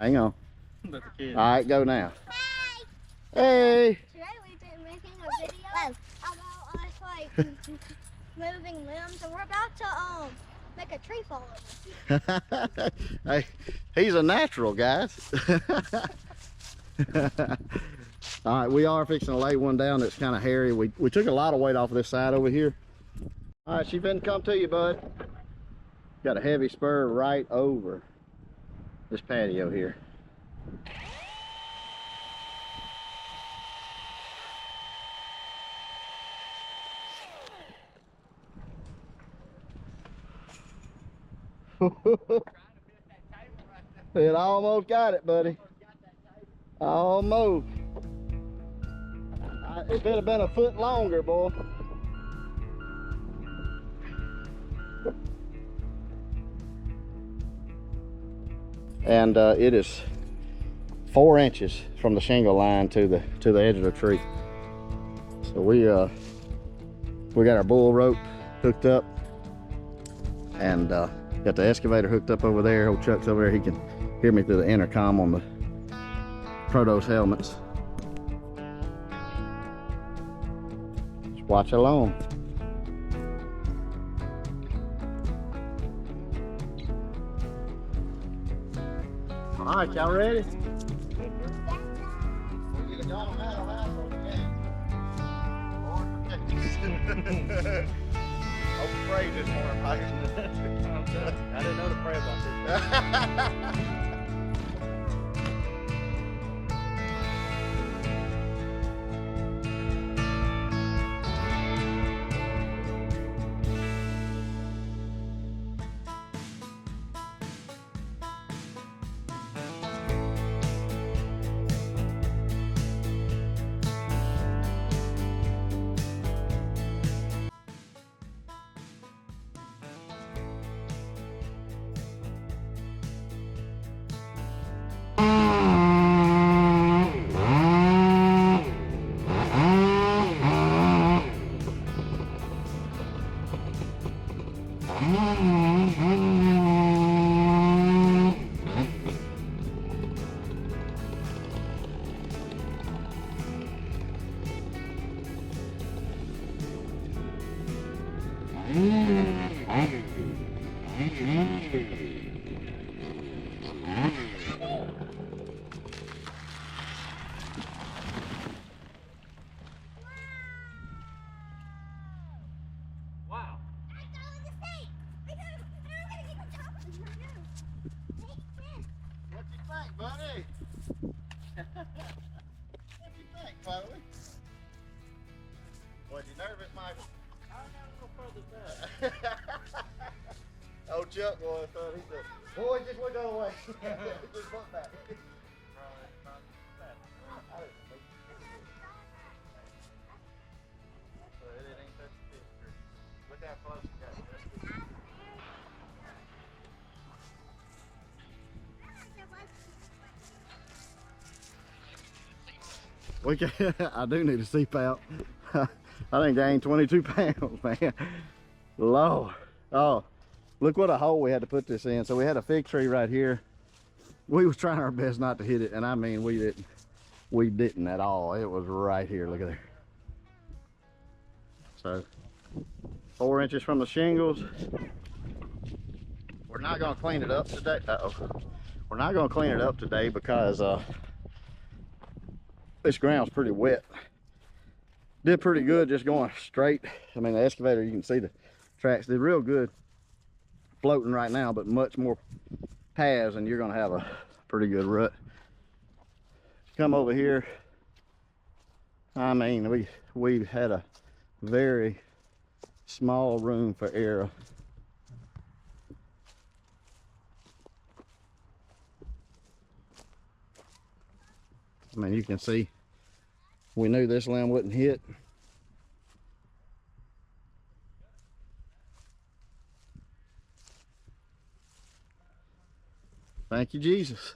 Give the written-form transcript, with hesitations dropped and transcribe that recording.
Hang on. That's a kid. All right, go now. Hey! Hey! Today we've been making a video about us like moving limbs, and we're about to make a tree fall over. Hey, he's a natural, guys. All right, we are fixing to lay one down that's kind of hairy. We took a lot of weight off of this side over here. All right, she finna come to you, bud. Got a heavy spur right over this patio here. It almost got it, buddy. Almost. It could have been a foot longer, boy. And it is 4 inches from the shingle line to the edge of the tree. So we got our bull rope hooked up, and got the excavator hooked up over there. Old Chuck's over there. He can hear me through the intercom on the Protos helmets. Just watch along. All right, y'all ready? I prayed this morning, I didn't know to pray about this. Wow. What you think, buddy? What you think, Chloe? Was you nervous, Michael? I don't know further back. Oh, Chuck was, he said, boy, just went the other way. Just butt back. We can, I do need a seat out. I done gained 22 pounds, man. Lord. Oh, look what a hole we had to put this in. So we had a fig tree right here. We was trying our best not to hit it, and I mean, we didn't at all. It was right here, look at there. So 4 inches from the shingles. We're not gonna clean it up today. We're not gonna clean it up today because this ground's pretty wet. Did pretty good just going straight. I mean, the excavator, you can see the tracks did real good floating right now, but much more paths, and you're gonna have a pretty good rut. Come over here. I mean, we had a very small room for error. I mean, you can see we knew this limb wouldn't hit. Thank you, Jesus.